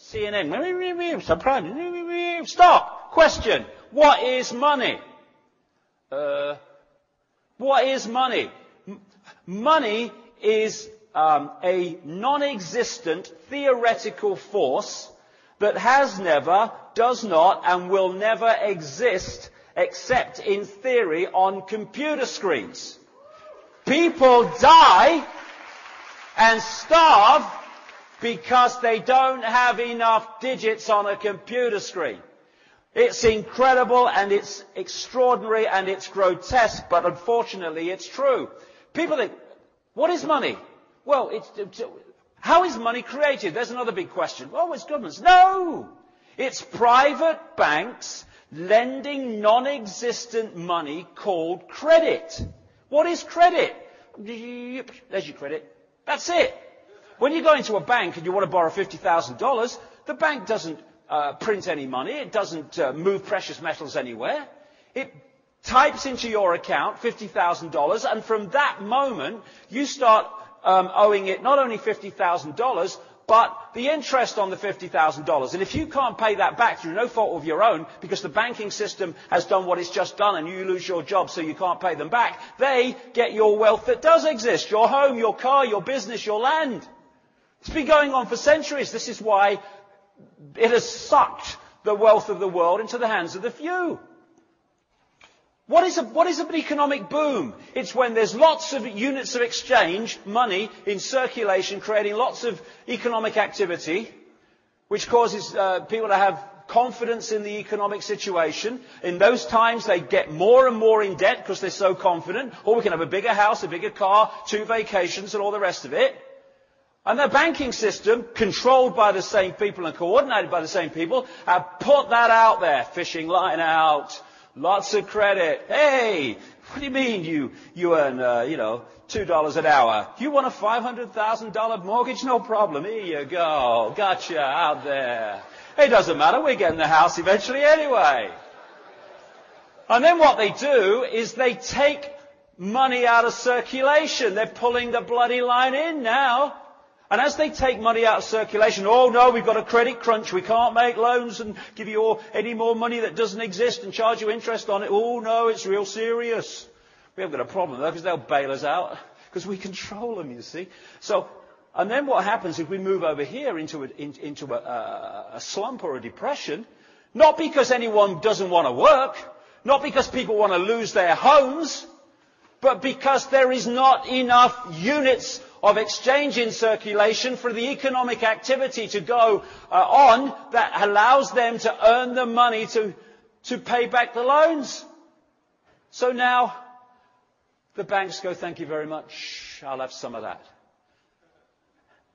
CNN. Stop. Question. What is money? What is money? Money is a non-existent theoretical force that has never, does not, and will never exist except in theory on computer screens. People die and starve because they don't have enough digits on a computer screen. It's incredible and it's extraordinary and it's grotesque, but unfortunately it's true. People think, what is money? Well, how is money created? There's another big question. Well, it's governments. No! It's private banks lending non-existent money called credit. What is credit? There's your credit. That's it. When you go into a bank and you want to borrow $50,000, the bank doesn't print any money. It doesn't move precious metals anywhere. It types into your account $50,000, and from that moment, you start owing it not only $50,000, but the interest on the $50,000. And if you can't pay that back through no fault of your own, because the banking system has done what it's just done and you lose your job so you can't pay them back, they get your wealth that does exist, your home, your car, your business, your land. It's been going on for centuries. This is why it has sucked the wealth of the world into the hands of the few. What is an economic boom? It's when there's lots of units of exchange, money in circulation, creating lots of economic activity, which causes people to have confidence in the economic situation. In those times, they get more and more in debt because they're so confident. Or we can have a bigger house, a bigger car, 2 vacations, and all the rest of it. And the banking system, controlled by the same people and coordinated by the same people, have put that out there. Fishing line out. Lots of credit. Hey, what do you mean you earn, $2 an hour? You want a $500,000 mortgage? No problem. Here you go. Gotcha out there. It doesn't matter. We're getting the house eventually anyway. And then what they do is they take money out of circulation. They're pulling the bloody line in now. And as they take money out of circulation, oh no, we've got a credit crunch, we can't make loans and give you any more money that doesn't exist and charge you interest on it. Oh no, it's real serious. We haven't got a problem though, because they'll bail us out, because we control them, you see. So, and then what happens if we move over here into a slump or a depression, not because anyone doesn't want to work, not because people want to lose their homes, but because there is not enough units of exchange in circulation for the economic activity to go on that allows them to earn the money to pay back the loans. So now the banks go, thank you very much, I'll have some of that.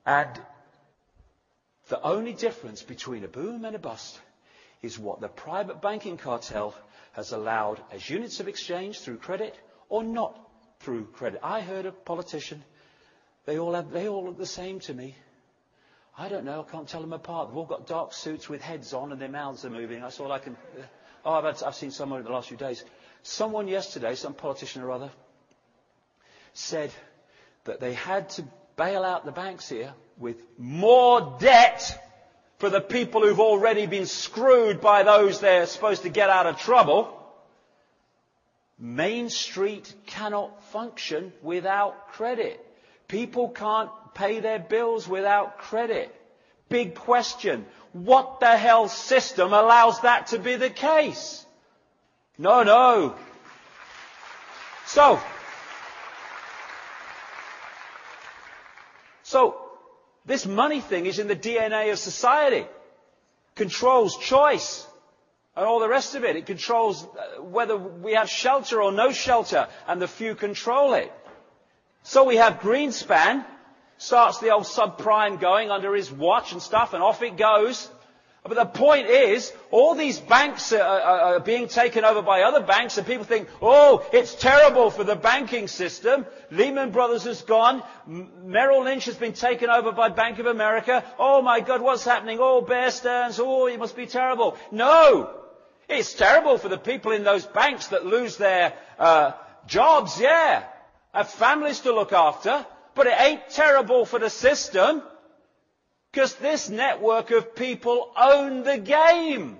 And the only difference between a boom and a bust is what the private banking cartel has allowed as units of exchange through credit or not through credit. I heard a politician, they all look the same to me. I don't know, I can't tell them apart. They've all got dark suits with heads on and their mouths are moving. That's all I can... I've seen someone in the last few days. Someone yesterday, some politician or other, said that they had to bail out the banks here with more debt for the people who've already been screwed by those they're supposed to get out of trouble. Main Street cannot function without credit. People can't pay their bills without credit. Big question. What the hell system allows that to be the case? No. So this money thing is in the DNA of society. Controls choice and all the rest of it. It controls whether we have shelter or no shelter, and the few control it. So we have Greenspan, starts the old subprime going under his watch and stuff, and off it goes. But the point is, all these banks are being taken over by other banks, and people think, oh, it's terrible for the banking system. Lehman Brothers has gone. Merrill Lynch has been taken over by Bank of America. Oh my God, what's happening? Oh, Bear Stearns. Oh, it must be terrible. No! It's terrible for the people in those banks that lose their jobs, yeah. Have families to look after. But it ain't terrible for the system. Because this network of people own the game.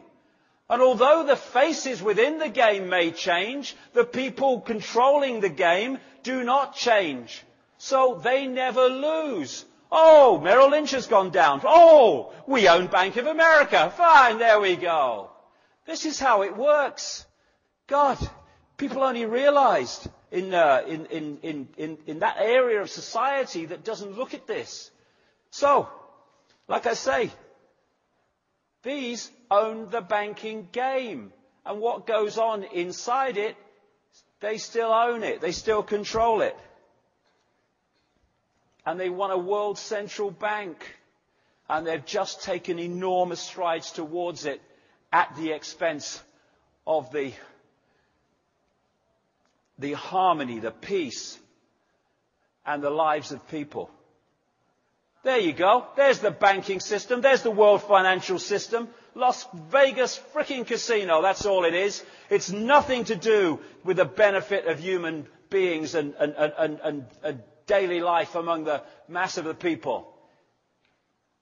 And although the faces within the game may change, the people controlling the game do not change. So they never lose. Oh, Merrill Lynch has gone down. Oh, we own Bank of America. Fine, there we go. This is how it works. God, people only realized in that area of society that doesn't look at this. So, like I say, these own the banking game. And what goes on inside it, they still own it. They still control it. And they want a world central bank. And they've just taken enormous strides towards it at the expense of the harmony, the peace, and the lives of people. There you go. There's the banking system. There's the world financial system. Las Vegas frickin' casino. That's all it is. It's nothing to do with the benefit of human beings and daily life among the mass of the people.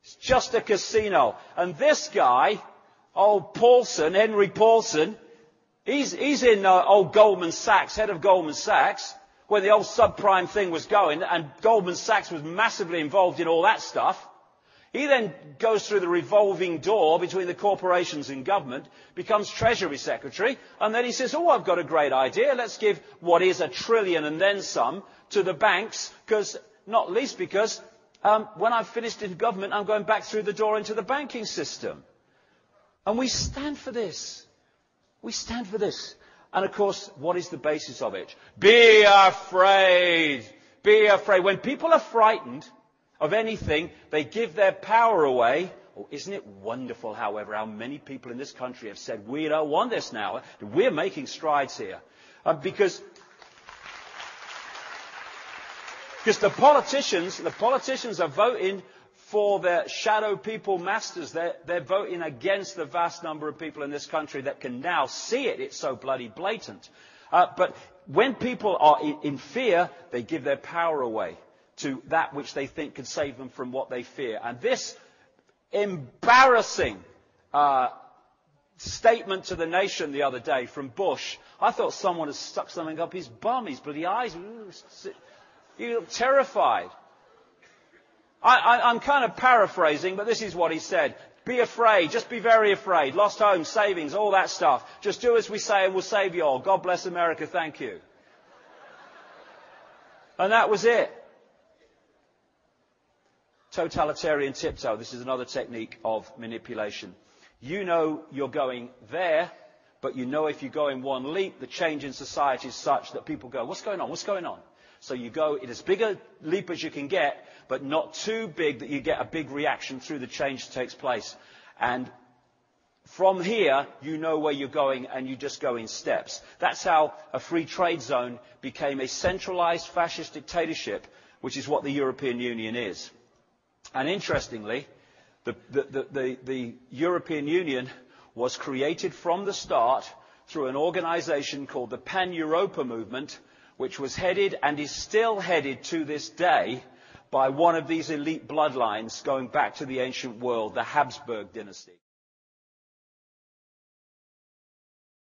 It's just a casino. And this guy, old Paulson, Henry Paulson, he's in old Goldman Sachs, head of Goldman Sachs, when the old subprime thing was going, and Goldman Sachs was massively involved in all that stuff. He then goes through the revolving door between the corporations and government, becomes Treasury Secretary, and then he says, oh, I've got a great idea. Let's give what is $1 trillion and then some to the banks, not least because when I've finished in government, I'm going back through the door into the banking system. And we stand for this. We stand for this. And of course, what is the basis of it? Be afraid. Be afraid. When people are frightened of anything, they give their power away. Oh, isn't it wonderful, however, how many people in this country have said, we don't want this now. We're making strides here. Because the politicians are voting for their shadow people masters. They're voting against the vast number of people in this country that can now see it. It's so bloody blatant. But when people are in fear, they give their power away to that which they think can save them from what they fear. And this embarrassing statement to the nation the other day from Bush, I thought someone had stuck something up his bum, his bloody eyes. You look terrified. I'm kind of paraphrasing, but this is what he said. Be afraid. Just be very afraid. Lost homes, savings, all that stuff. Just do as we say and we'll save you all. God bless America. Thank you. And that was it. Totalitarian tiptoe. This is another technique of manipulation. You know you're going there, but you know if you go in one leap, the change in society is such that people go, what's going on? What's going on? So you go in as big a leap as you can get, but not too big that you get a big reaction through the change that takes place. And from here, you know where you're going and you just go in steps. That's how a free trade zone became a centralized fascist dictatorship, which is what the European Union is. And interestingly, the European Union was created from the start through an organization called the Pan-Europa Movement, which was headed and is still headed to this day by one of these elite bloodlines going back to the ancient world, the Habsburg dynasty.